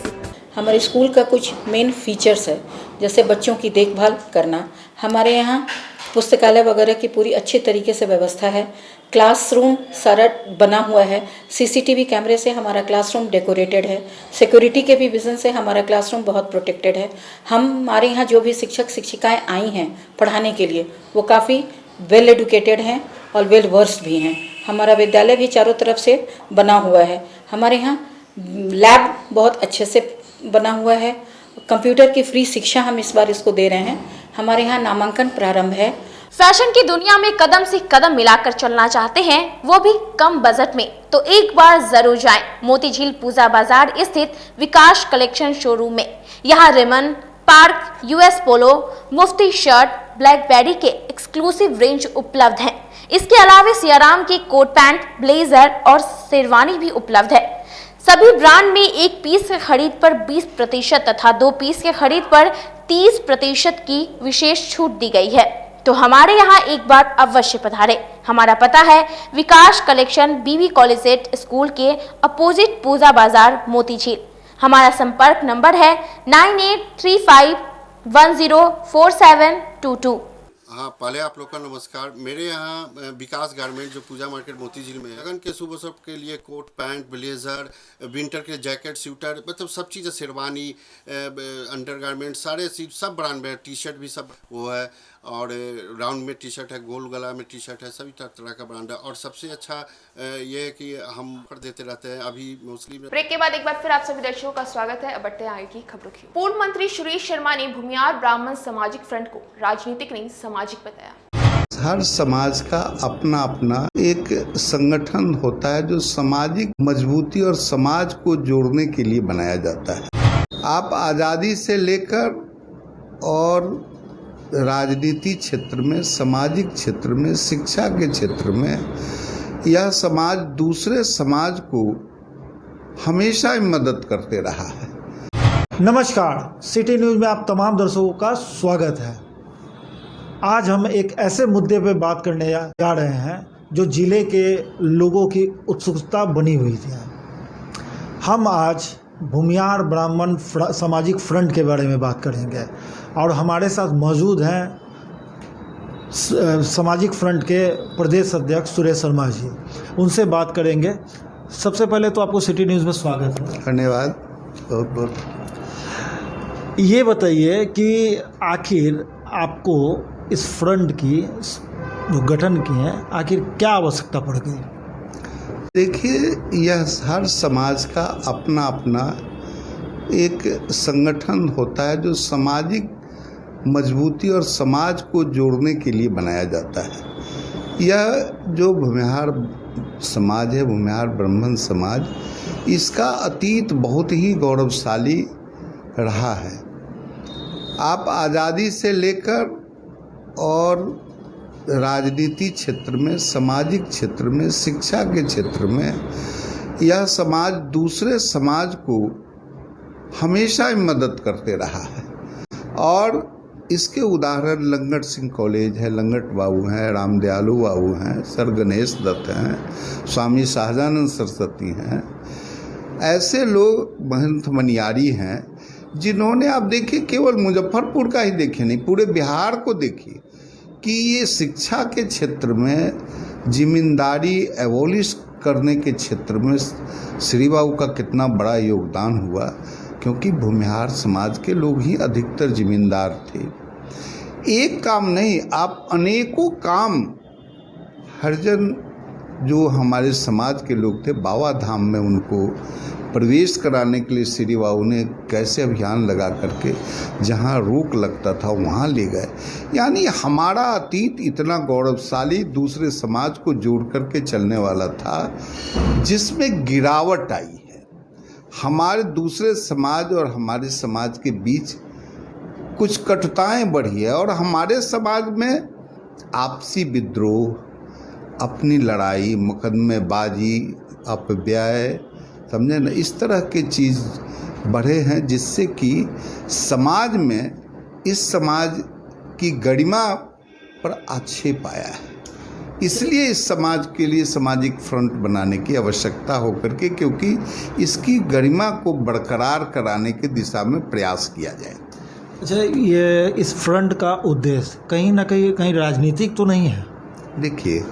हमारे स्कूल का कुछ मेन फीचर्स है, जैसे बच्चों की देखभाल करना। हमारे यहाँ पुस्तकालय वगैरह की पूरी अच्छी तरीके से व्यवस्था है। क्लासरूम सारा बना हुआ है। CCTV कैमरे से हमारा क्लासरूम डेकोरेटेड है। सिक्योरिटी के भी विजन से हमारा क्लासरूम बहुत प्रोटेक्टेड है। हमारे यहाँ जो भी शिक्षक शिक्षिकाएं आई हैं पढ़ाने के लिए, वो काफ़ी वेल एडुकेटेड हैं और वेल वर्स्ड भी हैं। हमारा विद्यालय भी चारों तरफ से बना हुआ है। हमारे यहाँ लैब बहुत अच्छे से बना हुआ है। कंप्यूटर की फ्री शिक्षा हम इस बार इसको दे रहे हैं। हमारे यहाँ नामांकन प्रारंभ है। फैशन की दुनिया में कदम से कदम मिलाकर चलना चाहते हैं, वो भी कम बजट में, तो एक बार जरूर जाएं मोतीझील पूजा बाजार स्थित विकास कलेक्शन शोरूम में। यहाँ रिमन, पार्क, US पोलो, मुफ्ती शर्ट, ब्लैकबेरी के एक्सक्लूसिव रेंज उपलब्ध हैं। इसके अलावा सियाराम की कोट पैंट, ब्लेजर और शेरवानी भी उपलब्ध है। सभी ब्रांड में 1 पीस के खरीद पर 20% तथा 2 पीस के खरीद पर 30% की विशेष छूट दी गई है। तो हमारे यहाँ एक बार अवश्य पधारें। हमारा पता है विकास कलेक्शन BB कॉलेज स्कूल के अपोजिट पूजा बाजार मोतीझील। हमारा संपर्क नंबर है 9835104722। हाँ, पहले आप लोग का नमस्कार। मेरे यहाँ विकास गारमेंट जो पूजा मार्केट मोतीझील में है, लगन के शुभ अवसर के लिए कोट पैंट, ब्लेजर, विंटर के जैकेट, स्वेटर, मतलब सब चीज़, शेरवानी, अंडर गारमेंट, सारे सब ब्रांड में, टी शर्ट भी सब वो है। और राउंड में टी शर्ट है, गोल गला में टी शर्ट है, सभी तरह का ब्रांड है। और सबसे अच्छा ये है कि हम ऑफर देते रहते हैं। अभी मोस्टली ब्रेक के बाद एक बार फिर आप सभी दर्शकों का स्वागत है। अब बढ़ते हैं आगे की खबरों की। पूर्व मंत्री सुरेश शर्मा ने भूमियार ब्राह्मण सामाजिक फ्रंट को राजनीतिक नहीं सामाजिक बताया। हर समाज का अपना अपना एक संगठन होता है जो सामाजिक मजबूती और समाज को जोड़ने के लिए बनाया जाता है। आप आज़ादी से लेकर और राजनीति क्षेत्र में, सामाजिक क्षेत्र में, शिक्षा के क्षेत्र में, यह समाज दूसरे समाज को हमेशा मदद करते रहा है। नमस्कार, सिटी न्यूज़ में आप तमाम दर्शकों का स्वागत है। आज हम एक ऐसे मुद्दे पर बात करने जा रहे हैं जो जिले के लोगों की उत्सुकता बनी हुई थी। हम आज भूमियार ब्राह्मण सामाजिक फ्रंट के बारे में बात करेंगे और हमारे साथ मौजूद हैं सामाजिक फ्रंट के प्रदेश अध्यक्ष सुरेश शर्मा जी। उनसे बात करेंगे। सबसे पहले तो आपको सिटी न्यूज़ में स्वागत है। धन्यवाद बहुत बहुत। ये बताइए कि आखिर आपको इस फ्रंट की जो गठन की है, आखिर क्या आवश्यकता पड़ गई? देखिए, यह हर समाज का अपना अपना एक संगठन होता है जो सामाजिक मजबूती और समाज को जोड़ने के लिए बनाया जाता है। यह जो भूमिहार समाज है, भूमिहार ब्राह्मण समाज, इसका अतीत बहुत ही गौरवशाली रहा है। आप आज़ादी से लेकर और राजनीति क्षेत्र में, सामाजिक क्षेत्र में, शिक्षा के क्षेत्र में, यह समाज दूसरे समाज को हमेशा मदद करते रहा है। और इसके उदाहरण लंगट सिंह कॉलेज है, लंगट बाबू हैं, रामदयालु बाबू हैं, सर गणेश दत्त हैं, स्वामी शाहजानंद सरस्वती हैं। ऐसे लोग महंत मनियारी हैं जिन्होंने, आप देखिए, केवल मुजफ्फरपुर का ही देखिए नहीं, पूरे बिहार को देखिए कि ये शिक्षा के क्षेत्र में जिम्मेदारी एबॉलिश करने के क्षेत्र में श्री बाबू का कितना बड़ा योगदान हुआ, क्योंकि भूमिहार समाज के लोग ही अधिकतर जिम्मेदार थे। एक काम नहीं, आप अनेकों काम हरिजन जो हमारे समाज के लोग थे, बाबा धाम में उनको प्रवेश कराने के लिए श्री बाबू ने कैसे अभियान लगा करके जहां रोक लगता था वहां ले गए। यानी हमारा अतीत इतना गौरवशाली दूसरे समाज को जोड़ करके चलने वाला था, जिसमें गिरावट आई है। हमारे दूसरे समाज और हमारे समाज के बीच कुछ कटुताएं बढ़ी है और हमारे समाज में आपसी विद्रोह, अपनी लड़ाई, मुकदमेबाजी, अपव्यय, समझे न, इस तरह के चीज़ बढ़े हैं, जिससे कि समाज में, इस समाज की गरिमा पर आक्षेप आया है। इसलिए इस समाज के लिए सामाजिक फ्रंट बनाने की आवश्यकता होकर के, क्योंकि इसकी गरिमा को बरकरार कराने की दिशा में प्रयास किया जाए। अच्छा, ये इस फ्रंट का उद्देश्य कहीं ना कहीं राजनीतिक तो नहीं है? देखिए,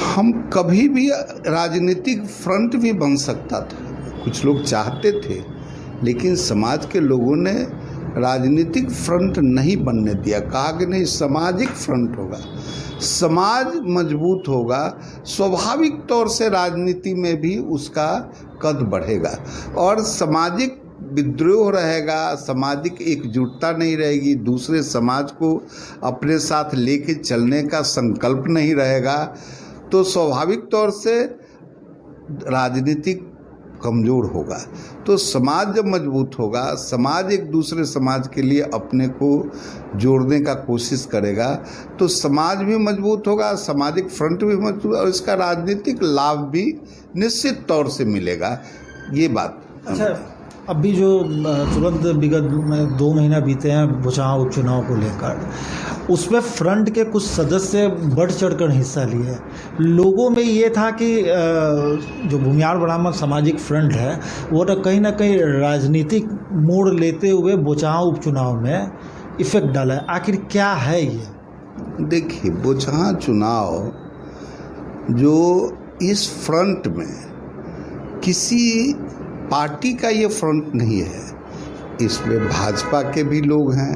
हम कभी भी राजनीतिक फ्रंट भी बन सकता था, कुछ लोग चाहते थे, लेकिन समाज के लोगों ने राजनीतिक फ्रंट नहीं बनने दिया। कहा कि नहीं, सामाजिक फ्रंट होगा, समाज मजबूत होगा, स्वाभाविक तौर से राजनीति में भी उसका कद बढ़ेगा और सामाजिक विद्रोह रहेगा, सामाजिक एकजुटता नहीं रहेगी, दूसरे समाज को अपने साथ लेके चलने का संकल्प नहीं रहेगा, तो स्वाभाविक तौर से राजनीतिक कमज़ोर होगा। तो समाज जब मजबूत होगा, समाज एक दूसरे समाज के लिए अपने को जोड़ने का कोशिश करेगा, तो समाज भी मजबूत होगा, सामाजिक फ्रंट भी मजबूत, और इसका राजनीतिक लाभ भी निश्चित तौर से मिलेगा। ये बात। अच्छा, अभी जो तुरंत विगत में 2 महीना बीते हैं भुचाओ उपचुनाव को लेकर, उसमें फ्रंट के कुछ सदस्य बढ़ चढ़कर हिस्सा लिए। लोगों में ये था कि जो भूमिहार ब्राह्मण सामाजिक फ्रंट है वो तो कहीं ना कहीं राजनीतिक मोड़ लेते हुए भुचाओ उपचुनाव में इफेक्ट डाला है। आखिर क्या है ये? देखिए, भुचाओ चुनाव जो इस फ्रंट में किसी पार्टी का ये फ्रंट नहीं है, इसमें भाजपा के भी लोग हैं,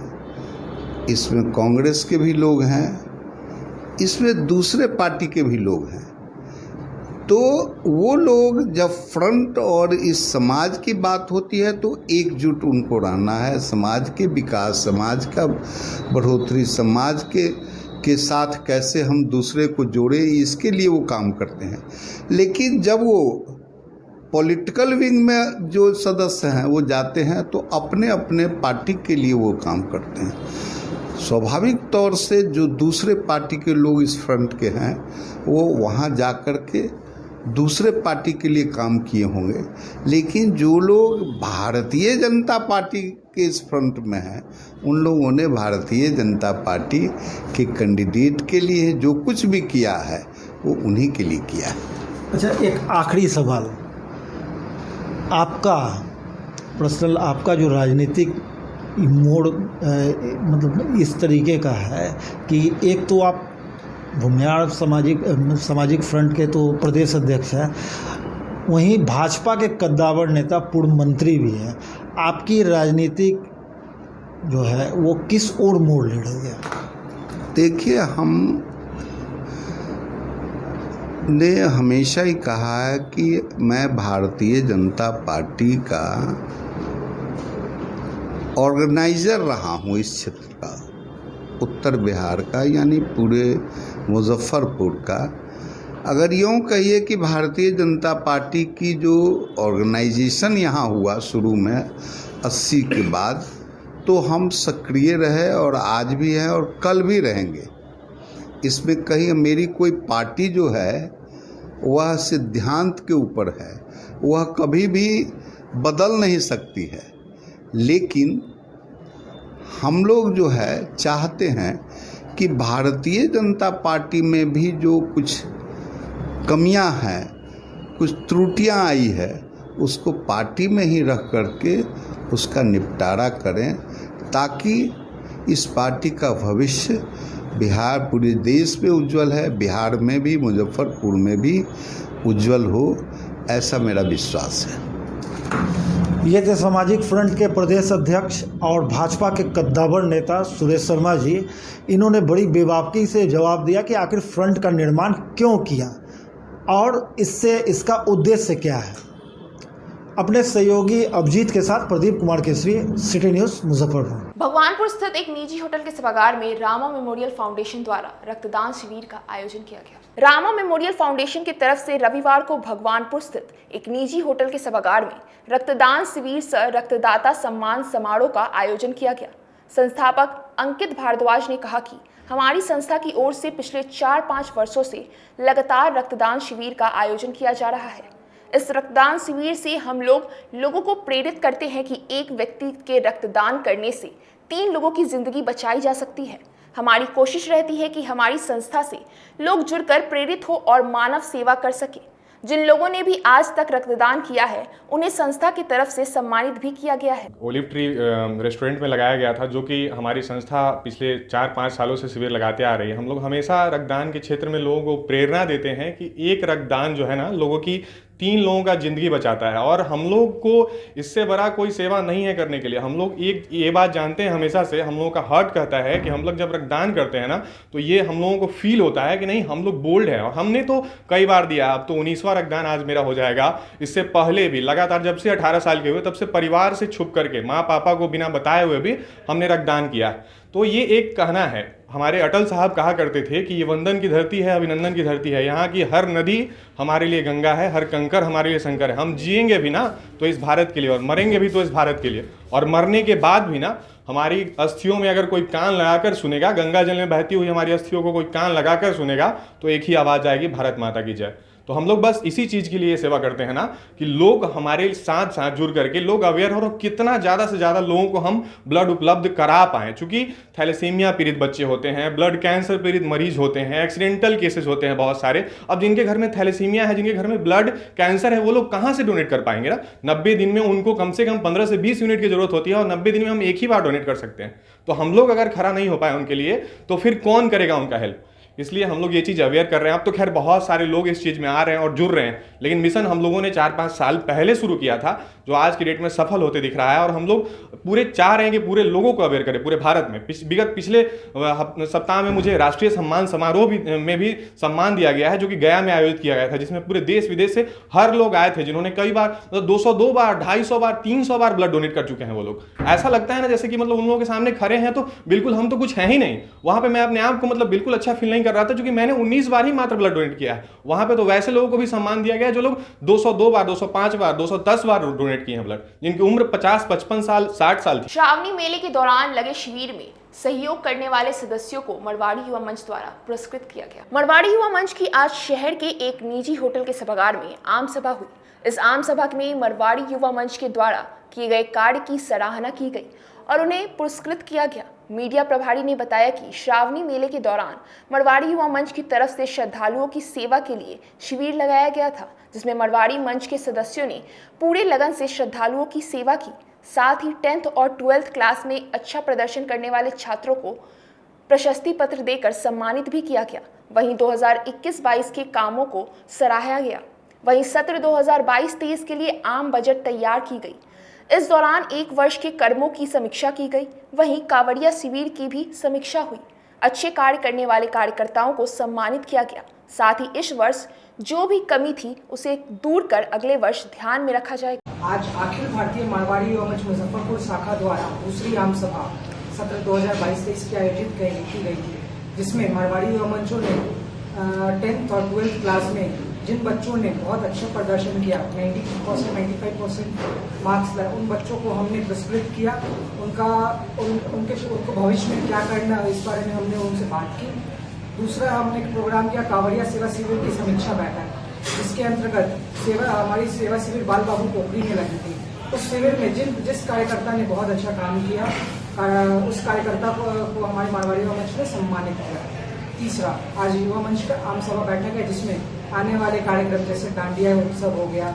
इसमें कांग्रेस के भी लोग हैं, इसमें दूसरे पार्टी के भी लोग हैं। तो वो लोग जब फ्रंट और इस समाज की बात होती है तो एकजुट उनको रहना है, समाज के विकास, समाज का बढ़ोतरी, समाज के साथ कैसे हम दूसरे को जोड़े, इसके लिए वो काम करते हैं। लेकिन जब वो पॉलिटिकल विंग में जो सदस्य हैं वो जाते हैं तो अपने अपने पार्टी के लिए वो काम करते हैं। स्वाभाविक तौर से जो दूसरे पार्टी के लोग इस फ्रंट के हैं वो वहाँ जा कर के दूसरे पार्टी के लिए काम किए होंगे, लेकिन जो लोग भारतीय जनता पार्टी के इस फ्रंट में हैं उन लोगों ने भारतीय जनता पार्टी के कैंडिडेट के लिए जो कुछ भी किया है वो उन्हीं के लिए किया है। अच्छा, एक आखिरी सवाल आपका पर्सनल, आपका जो राजनीतिक मोड़ मतलब इस तरीके का है कि एक तो आप भूमिहार सामाजिक फ्रंट के तो प्रदेश अध्यक्ष हैं, वहीं भाजपा के कद्दावर नेता पूर्व मंत्री भी हैं। आपकी राजनीतिक जो है वो किस ओर मोड़ ले रही है? देखिए, हम ने हमेशा ही कहा है कि मैं भारतीय जनता पार्टी का ऑर्गेनाइजर रहा हूँ इस क्षेत्र का, उत्तर बिहार का, यानी पूरे मुजफ्फरपुर का। अगर यूँ कहिए कि भारतीय जनता पार्टी की जो ऑर्गेनाइजेशन यहाँ हुआ शुरू में 80 के बाद, तो हम सक्रिय रहे और आज भी हैं और कल भी रहेंगे। इसमें कहीं मेरी कोई पार्टी जो है वह सिद्धांत के ऊपर है, वह कभी भी बदल नहीं सकती है, लेकिन हम लोग जो है चाहते हैं कि भारतीय जनता पार्टी में भी जो कुछ कमियां हैं, कुछ त्रुटियां आई है, उसको पार्टी में ही रख करके उसका निपटारा करें, ताकि इस पार्टी का भविष्य बिहार पूरे देश में उज्जवल है, बिहार में भी, मुजफ्फरपुर में भी उज्जवल हो, ऐसा मेरा विश्वास है। ये थे सामाजिक फ्रंट के प्रदेश अध्यक्ष और भाजपा के कद्दावर नेता सुरेश शर्मा जी। इन्होंने बड़ी बेबाकी से जवाब दिया कि आखिर फ्रंट का निर्माण क्यों किया और इससे इसका उद्देश्य क्या है। अपने सहयोगी अभिजीत के साथ प्रदीप कुमार केसरी, सिटी न्यूज़, मुजफ्फरपुर। भगवानपुर स्थित एक निजी होटल के सभागार में रामा मेमोरियल फाउंडेशन द्वारा रक्तदान शिविर का आयोजन किया गया। रामा मेमोरियल फाउंडेशन की तरफ से रविवार को भगवानपुर स्थित एक निजी होटल के सभागार में रक्तदान शिविर सह रक्तदाता सम्मान समारोह का आयोजन किया गया। संस्थापक अंकित भारद्वाज ने कहा कि हमारी संस्था की ओर से पिछले 4-5 वर्षों से लगातार रक्तदान शिविर का आयोजन किया जा रहा है। इस रक्तदान शिविर से हम लोगों को प्रेरित करते हैं कि एक व्यक्ति के रक्तदान करने से 3 लोगों की जिंदगी बचाई जा सकती है। हमारी कोशिश रहती है कि हमारी संस्था से लोग जुड़कर प्रेरित हो और मानव सेवा कर सके। जिन लोगों ने भी आज तक रक्तदान किया है उन्हें संस्था की तरफ से सम्मानित भी किया गया है। ओलिव ट्री रेस्टोरेंट में लगाया गया था, जो कि हमारी संस्था पिछले 4-5 सालों से शिविर लगाते आ रही है। हम लोग हमेशा रक्तदान के क्षेत्र में लोगों को प्रेरणा देते हैं कि एक रक्तदान जो है ना, लोगों की 3 लोगों का ज़िंदगी बचाता है। और हम लोग को इससे बड़ा कोई सेवा नहीं है करने के लिए। हम लोग एक ये बात जानते हैं हमेशा से, हम लोगों का हार्ट कहता है कि हम लोग जब रक्तदान करते हैं ना, तो ये हम लोगों को फील होता है कि नहीं, हम लोग बोल्ड हैं। और हमने तो कई बार दिया, अब तो 19वां रक्तदान आज मेरा हो जाएगा। इससे पहले भी लगातार जब से 18 साल के हुए तब से परिवार से छुप करके, माँ पापा को बिना बताए हुए भी हमने रक्तदान किया। तो ये एक कहना है, हमारे अटल साहब कहा करते थे कि ये वंदन की धरती है, अभिनंदन की धरती है। यहाँ की हर नदी हमारे लिए गंगा है, हर कंकर हमारे लिए शंकर है। हम जिएंगे भी ना तो इस भारत के लिए, और मरेंगे भी तो इस भारत के लिए। और मरने के बाद भी ना, हमारी अस्थियों में अगर कोई कान लगाकर सुनेगा, गंगा जल में बहती हुई हमारी अस्थियों को कोई कान लगाकर सुनेगा, तो एक ही आवाज़ आएगी, भारत माता की जय। तो हम लोग बस इसी चीज़ के लिए सेवा करते हैं ना, कि लोग हमारे साथ साथ जुड़ करके लोग अवेयर हो, और कितना ज़्यादा से ज़्यादा लोगों को हम ब्लड उपलब्ध करा पाएँ। चूँकि थैलेसीमिया पीड़ित बच्चे होते हैं, ब्लड कैंसर पीड़ित मरीज होते हैं, एक्सीडेंटल केसेस होते हैं बहुत सारे। अब जिनके घर में थैलेसीमिया है, जिनके घर में ब्लड कैंसर है, वो लोग कहाँ से डोनेट कर पाएंगे ना। 90 दिन में उनको कम से कम 15 से 20 यूनिट की जरूरत होती है, और 90 दिन में हम एक ही बार डोनेट कर सकते हैं। तो हम लोग अगर खड़ा नहीं हो पाए उनके लिए, तो फिर कौन करेगा उनका हेल्प। इसलिए हम लोग ये चीज़ अवेयर कर रहे हैं। अब तो खैर बहुत सारे लोग इस चीज़ में आ रहे हैं और जुड़ रहे हैं, लेकिन मिशन हम लोगों ने 4-5 साल पहले शुरू किया था, जो आज की डेट में सफल होते दिख रहा है। और हम लोग पूरे चाह रहे हैं कि पूरे लोगों को अवेयर करें, पूरे भारत में। पिछले सप्ताह में मुझे राष्ट्रीय सम्मान समारोह में भी सम्मान दिया गया है, जो कि गया में आयोजित किया गया था, जिसमें पूरे देश विदेश से हर लोग आए थे, जिन्होंने कई बार 202 बार, 250 बार, 300 बार ब्लड डोनेट कर चुके हैं वो लोग। ऐसा लगता है ना जैसे कि मतलब उन लोगों के सामने खड़े हैं तो बिल्कुल हम तो कुछ है ही नहीं। वहाँ पे मैं अपने आप को मतलब बिल्कुल अच्छा फील नहीं कर रहा था, क्योंकि मैंने 19 बार ही मात्र ब्लड डोनेट किया है। वहां पे तो वैसे लोगों को भी सम्मान दिया गया जो लोग 202 बार, 205 बार, 210 बार डोनेट किए हैं ब्लड, जिनकी उम्र 50, 55 साल, 60 साल थी। श्रावणी मेले के दौरान लगे शिविर में सहयोग करने वाले सदस्यों को मरवाड़ी युवा मंच द्वारा पुरस्कृत किया गया। मरवाड़ी युवा मंच की आज शहर के एक निजी होटल के सभागार में आम सभा हुई। इस आम सभा में मरवाड़ी युवा मंच के द्वारा किए गए कार्य की सराहना की गई और उन्हें पुरस्कृत किया गया। मीडिया प्रभारी ने बताया कि श्रावणी मेले के दौरान मरवाड़ी युवा मंच की तरफ से श्रद्धालुओं की सेवा के लिए शिविर लगाया गया था, जिसमें मरवाड़ी मंच के सदस्यों ने पूरे लगन से श्रद्धालुओं की सेवा की। साथ ही 10th और 12th क्लास में अच्छा प्रदर्शन करने वाले छात्रों को प्रशस्ति पत्र देकर सम्मानित भी किया गया। वहीं 2021-22 के कामों को सराहा गया। वहीं सत्र 2022-23 के लिए आम बजट तैयार की गई। इस दौरान 1 वर्ष के कर्मों की समीक्षा की गई। वहीं कांवड़िया शिविर की भी समीक्षा हुई। अच्छे कार्य करने वाले कार्यकर्ताओं को सम्मानित किया गया। साथ ही इस वर्ष जो भी कमी थी उसे दूर कर अगले वर्ष ध्यान में रखा जाएगा। आज अखिल भारतीय मरवाड़ी युवा मंच मुजफ्फरपुर शाखा द्वारा दूसरी आम सभा सत्र 2022-23 की आयोजित की गई थी, जिसमें मरवाड़ी युवा मंचों ने 10th और 12th क्लास में जिन बच्चों ने बहुत अच्छा प्रदर्शन किया, 90%, 95% मार्क्स लाए, उन बच्चों को हमने पुरस्कृत किया। उनको भविष्य में क्या करना इस बारे में हमने उनसे बात की। दूसरा हमने एक प्रोग्राम किया कांवड़िया सेवा शिविर की समीक्षा बैठक, जिसके अंतर्गत हमारी सेवा शिविर बाल बाबू पोखरी में लगी थी। उस शिविर में जिस कार्यकर्ता ने बहुत अच्छा काम किया उस कार्यकर्ता को हमारे मारवाड़ी युवा मंच ने सम्मानित किया। तीसरा, आज युवा मंच का आम सभा बैठक है जिसमें आने वाले कार्यक्रम जैसे डांडिया उत्सव हो गया,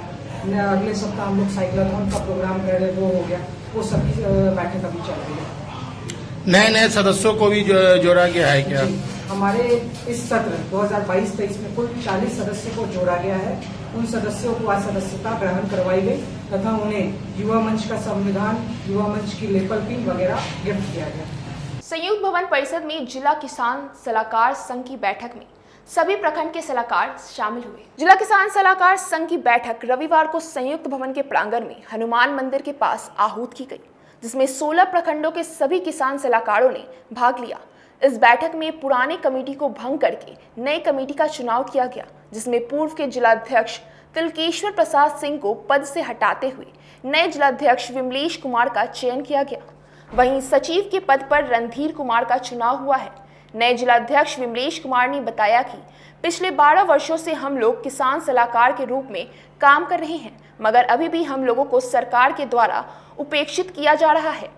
अगले सप्ताह हम लोग साइक्लाथॉन का प्रोग्राम कर रहे वो हो गया, वो सभी बैठक अभी चल रही है। नए सदस्यों को भी जोड़ा गया है क्या? हमारे इस सत्र 2022-23 में कुल 40 सदस्यों को जोड़ा गया है। उन सदस्यों को आज सदस्यता ग्रहण करवाई गई तथा उन्हें युवा मंच का संविधान, युवा मंच की लेपल पिन वगैरह गिफ्ट किया गया। संयुक्त भवन परिषद में जिला किसान सलाहकार संघ की बैठक में सभी प्रखंड के सलाहकार शामिल हुए। जिला किसान सलाहकार संघ की बैठक रविवार को संयुक्त भवन के प्रांगण में हनुमान मंदिर के पास आहूत की गई, जिसमें 16 प्रखंडों के सभी किसान सलाहकारों ने भाग लिया। इस बैठक में पुराने कमेटी को भंग करके नई कमेटी का चुनाव किया गया, जिसमें पूर्व के जिलाध्यक्ष तिलकेश्वर प्रसाद सिंह को पद से हटाते हुए नए जिलाध्यक्ष विमलेश कुमार का चयन किया गया। वहीं सचिव के पद पर रणधीर कुमार का चुनाव हुआ है। नए जिलाध्यक्ष विमलेश कुमार ने बताया कि पिछले 12 वर्षों से हम लोग किसान सलाहकार के रूप में काम कर रहे हैं, मगर अभी भी हम लोगों को सरकार के द्वारा उपेक्षित किया जा रहा है।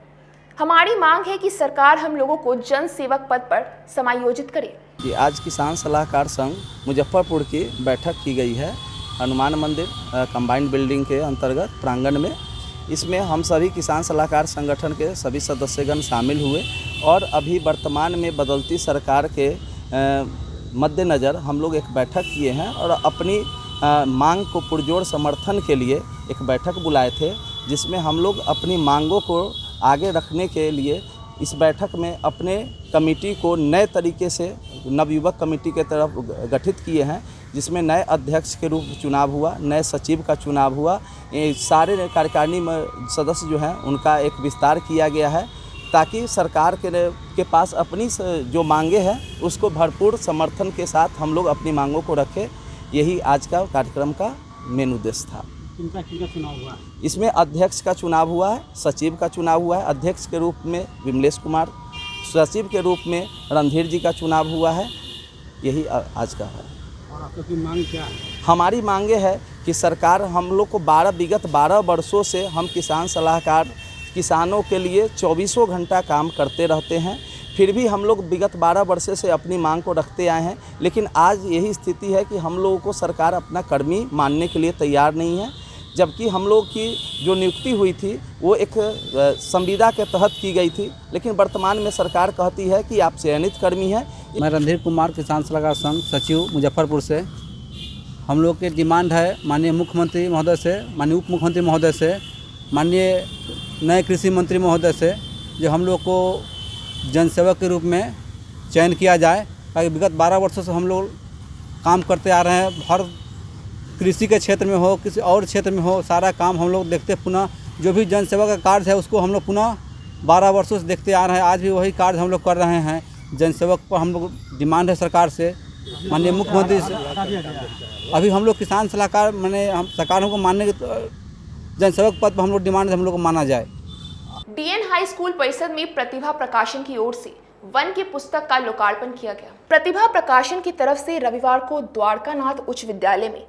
हमारी मांग है कि सरकार हम लोगों को जन सेवक पद पर समायोजित करे। कि आज किसान सलाहकार संघ मुजफ्फरपुर की बैठक की गई है हनुमान मंदिर कंबाइंड बिल्डिंग के अंतर्गत प्रांगण में। इसमें हम सभी किसान सलाहकार संगठन के सभी सदस्यगण शामिल हुए और अभी वर्तमान में बदलती सरकार के मद्देनज़र हम लोग एक बैठक किए हैं और अपनी मांग को पुरजोर समर्थन के लिए एक बैठक बुलाए थे, जिसमें हम लोग अपनी मांगों को आगे रखने के लिए इस बैठक में अपने कमेटी को नए तरीके से नवयुवक कमेटी के तरफ गठित किए हैं, जिसमें नए अध्यक्ष के रूप में चुनाव हुआ, नए सचिव का चुनाव हुआ। सारे कार्यकारिणी सदस्य जो हैं उनका एक विस्तार किया गया है ताकि सरकार के पास अपनी जो मांगे हैं उसको भरपूर समर्थन के साथ हम लोग अपनी मांगों को रखें। यही आज का कार्यक्रम का मेन उद्देश्य था। किनका चुनाव हुआ? इसमें अध्यक्ष का चुनाव हुआ है, सचिव का चुनाव हुआ है। अध्यक्ष के रूप में विमलेश कुमार, सचिव के रूप में रणधीर जी का चुनाव हुआ है। यही आज का है। और आप लोग की मांग क्या है? हमारी मांगे है कि सरकार हम लोग को विगत 12 वर्षों से हम किसान सलाहकार किसानों के लिए 24 घंटा काम करते रहते हैं, फिर भी हम लोग विगत 12 वर्षों से अपनी मांग को रखते आए हैं। लेकिन आज यही स्थिति है कि हम लोगों को सरकार अपना कर्मी मानने के लिए तैयार नहीं है, जबकि हम लोग की जो नियुक्ति हुई थी वो एक संविदा के तहत की गई थी, लेकिन वर्तमान में सरकार कहती है कि आप चयनित कर्मी हैं। मैं रणधीर कुमार किसान सलाहकार संघ सचिव मुजफ्फरपुर से। हम लोग की डिमांड है माननीय मुख्यमंत्री महोदय से, माननीय उप मुख्यमंत्री महोदय से, माननीय नए कृषि मंत्री महोदय से जो हम लोग को जनसेवक के रूप में चयन किया जाए, ताकि विगत 12 वर्षों से हम लोग काम करते आ रहे हैं। हर कृषि के क्षेत्र में हो, किसी और क्षेत्र में हो, सारा काम हम लोग देखते पुनः जो भी जनसेवा का कार्य है उसको हम लोग पुनः 12 वर्षों से देखते आ रहे हैं। आज भी वही कार्य हम लोग कर रहे हैं। जनसेवक पर हम लोग डिमांड है सरकार से, माननीय मुख्यमंत्री से। अभी हम लोग किसान सलाहकार माने हम सरकारों को मानने के जनसेवक पद पर हम लोग डिमांड हम लोग को माना जाए। डीएन हाई स्कूल परिसर में प्रतिभा प्रकाशन की ओर से वन की पुस्तक का लोकार्पण किया गया। प्रतिभा प्रकाशन की तरफ से रविवार को द्वारकानाथ उच्च विद्यालय में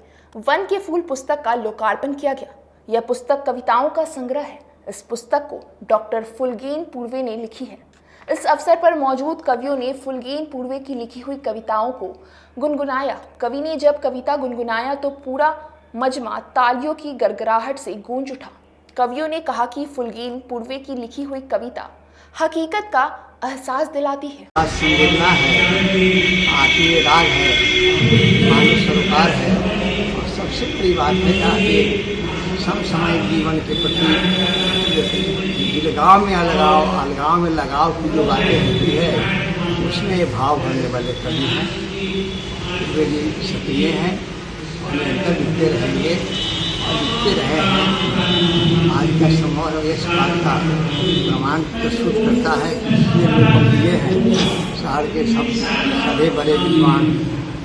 वन के फूल पुस्तक का लोकार्पण किया गया। यह पुस्तक कविताओं का संग्रह है। इस पुस्तक को डॉक्टर फुलगेन पूर्वे ने लिखी है। इस अवसर पर मौजूद कवियों ने फुलगेन पूर्वे की लिखी हुई कविताओं को गुनगुनाया। कवि ने जब कविता गुनगुनाया तो पूरा मजमा तालियों की गड़गड़ाहट से गूंज उठा। कवियों ने कहा कि फुलगेन पूर्वे की लिखी हुई कविता हकीकत का एहसास दिलाती है। संवेदना है, आत्मीय राग है, मानव सरोकार है और सबसे बड़ी बात है आगे समसामयिक जीवन के प्रति दिलगाव में अलगाव में लगाव की जो बातें होती है उसमें ये भाव भरने वाले कवि हैं। वे जी सक्रिय हैं और निरंतर लिखते रहेंगे और लिखते रहे हैं। आज का समय इस बात का प्रमाण प्रस्तुत करता है कि जितने लोग मिले हैं शहर के सभी बड़े विद्वान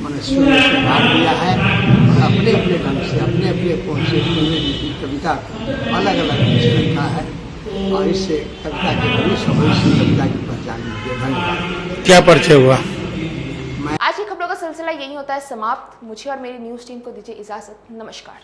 मनुष्यों ने सुधार दिया है और अपने अपने ढंग से अपने अपने कोण से कविता अलग अलग लिखा है और इससे कविता के भविष्य कविता की पहचान मिली है। धन्यवाद। क्या परिचय हुआ? आज की खबरों का सिलसिला यही होता है समाप्त। मुझे और मेरी न्यूज़ टीम को दीजिए इजाजत। नमस्कार।